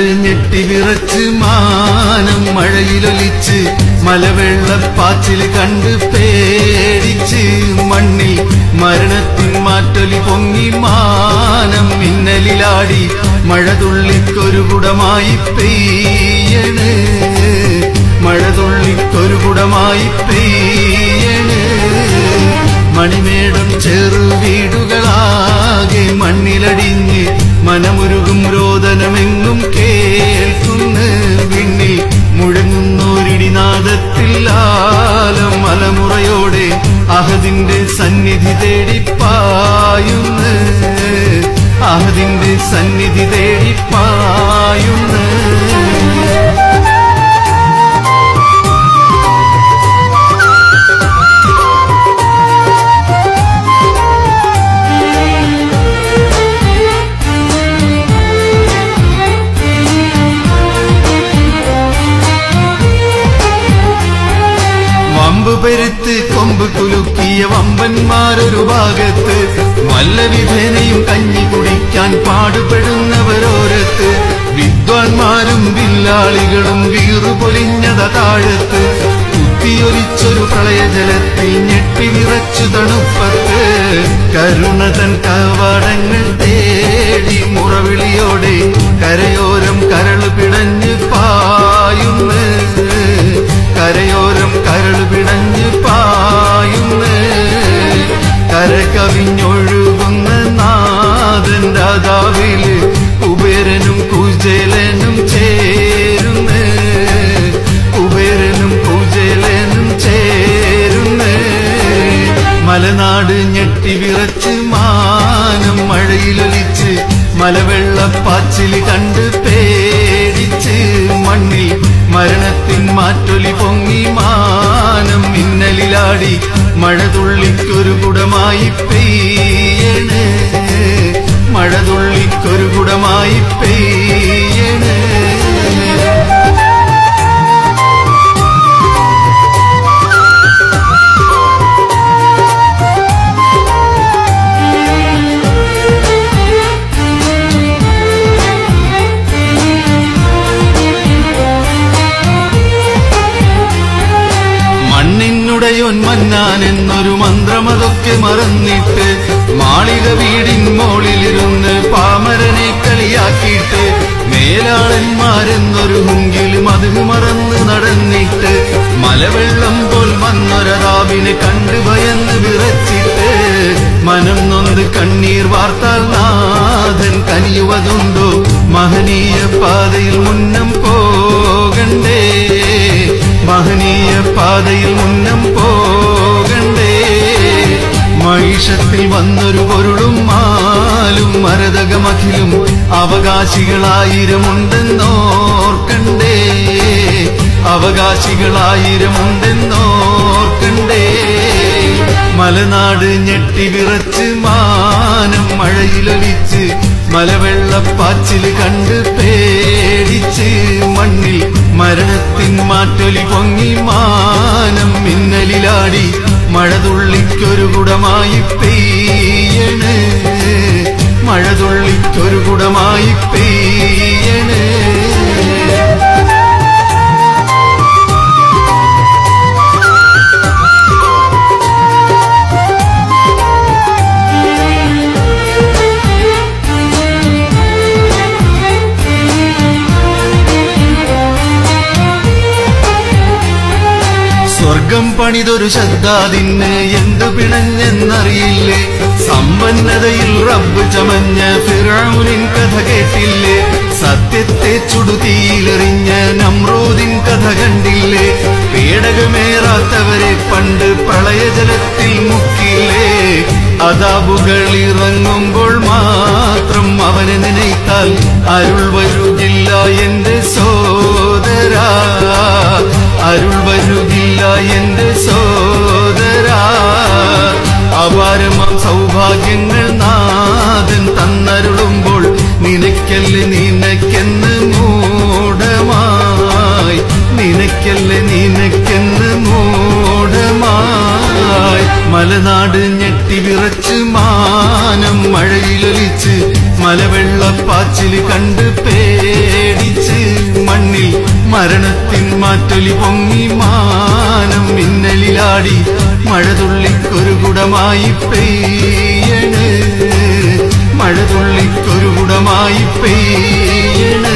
മലനാട് ഞെട്ടിവിറച്ച് മാനം മഴയിലൊലിച്ച് മലവെള്ളപ്പാച്ചിൽ കണ്ട് പേടിച്ച് മണ്ണിൽ മരണത്തിൻ മാറ്റൊലി പൊങ്ങി മാനം മിന്നലിലാടി മഴതുള്ളിക്കൊരു കുടമായി പെയ്യണ് മഴതുള്ളിക്കൊരു കുടമായി പെയ്യണ് മണിമേടം ചെറുവീടുകളാകെ മണ്ണിലടിഞ്ഞ് മനമുരുകും രോദനമെങ്ങും കേൾക്കുന്നു വിണ്ണിൽ മുഴങ്ങുന്നോരിടിനാദത്തിൽ ആലം മലമുറയോടെ അഹദിന്റെ സന്നിധി തേടിപ്പായുന്നു അഹദിന്റെ സന്നിധി തേടിപ്പായുന്നു പെരുത്ത് കൊമ്പ് കുലുക്കിയ വമ്പന്മാരൊരു ഭാഗത്ത് വല്ലവിധേനയും കഞ്ഞി കുടിക്കാൻ പാടുപെടുന്നവരോരത്ത് വിദ്വാൻമാരും വില്ലാളികളും വീറുപൊലിഞ്ഞത താഴത്ത് കുത്തിയൊലിച്ചൊരു പ്രളയജലത്തിൽ ഞെട്ടിവിറച്ചു തണുപ്പത്ത് കരുണതൻ കവാടങ്ങൾ തേടി മുറവിളിയോടെ കരയോരം കരള് പിടഞ്ഞ് പായുന്നു കരയോരം കരള് പിടഞ്ഞ് പായുന്നു കര കവിഞ്ഞൊഴുകുന്ന നാഥൻ രാധാവില് കുബേരനും കുചേലനും ചേരുന്നു കുബേരനും കുചേലനും ചേരുന്നു മലനാട് ഞെട്ടിവിറച്ച് മാനം മഴയിലൊലിച്ച് മലവെള്ളപ്പാച്ചിൽ കണ്ട് പേടിച്ച് മണ്ണിൽ മരണത്തിൻ മാറ്റൊലി പൊങ്ങി മാനം മിന്നലിലാടി മഴതുള്ളിക്കൊരു കുടമായി പെയ്യണ് മഴതുള്ളിക്കൊരു കുടമായി പെയ്യണ് മന്നാനെന്നൊരു മന്ത്രമതൊക്കെ മറന്നിട്ട് മാളിക വീടിൻ മോളിലിരുന്ന് പാമരനെ കളിയാക്കിയിട്ട് മേലാളന്മാരെന്നൊരു മുങ്കിലും അത് മറന്ന് നടന്നിട്ട് മലവെള്ളം പോൽ വന്നൊരാവിനെ കണ്ട് ഭയന്ന് വിറച്ചിട്ട് മനം നൊന്ത് കണ്ണീർ വാർത്താൽ നാഥൻ കനിയുവതുണ്ടോ മഹനീയ പാതയിൽ മുന്നം പോകണ്ടേ മഹനീയ പാതയിൽ മുന്നം പോകണ്ടേ മഹിഷത്തിൽ വന്നൊരു പൊരുളും മാലും മരതകമഖിലും അവകാശികളായിരമുണ്ടെന്നോർക്കണ്ടേ അവകാശികളായിരമുണ്ടെന്നോർക്കണ്ടേ മലനാട് ഞെട്ടിവിറച്ച് മാനം മഴയിലൊലിച്ച് മലവെള്ളപ്പാച്ചിൽ കണ്ട് പേടിച്ച് മണ്ണിൽ മരണത്തിൻ മാറ്റൊലി പൊങ്ങി മാനം മിന്നലിലാടി മഴതുള്ളിക്കൊരു കുടമായി പെയ്യണ് മഴതുള്ളിക്കൊരു കുടമായി പെയ്യണ് സ്വർഗം പണിതൊരു ശദ്ദാദിന് എന്തു പിണഞ്ഞെന്നറിയില്ലേ സമ്പന്നതയിൽ റബ്ബ് ചമഞ്ഞ ഫിറഔനിൻ കഥ കേട്ടില്ലേ സത്യത്തെ ചുടുതീയിലെറിഞ്ഞ നമ്രൂദിൻ കഥ കണ്ടില്ലേ പേടകമേറാത്തവരെ പണ്ട് പ്രളയജലത്തിൽ മുക്കില്ലേ അദാബുകൾ ഇറങ്ങുമ്പോൾ മാത്രം അവനെ നനയ്ത്താൽ അരുൾ വരുകില്ല എന്റെ സോദരാ അരുൾ വരുകില്ല എന്റെ സോദരാ അപാരമാം സൗഭാഗ്യങ്ങൾ നാഥൻ തന്നരുളുമ്പോൾ നിനക്കല്ലേ നിനക്കെന്ന് മൂഢമായി നിനക്കല്ലേ നിനക്കെന്ന് മൂഢമായി മലനാട് ഞെട്ടിവിറച്ച് മാനം മഴയിലൊലിച്ച് മലവെള്ളപ്പാച്ചിൽ കണ്ട് പേടിച്ച് മണ്ണിൽ മരണത്തിൻ മാറ്റൊലി പൊങ്ങി മാനം മിന്നലിലാടി മഴതുള്ളിക്കൊരു കുടമായി പെയ്യണ് മഴതുള്ളിക്കൊരു കുടമായി പെയ്യണ്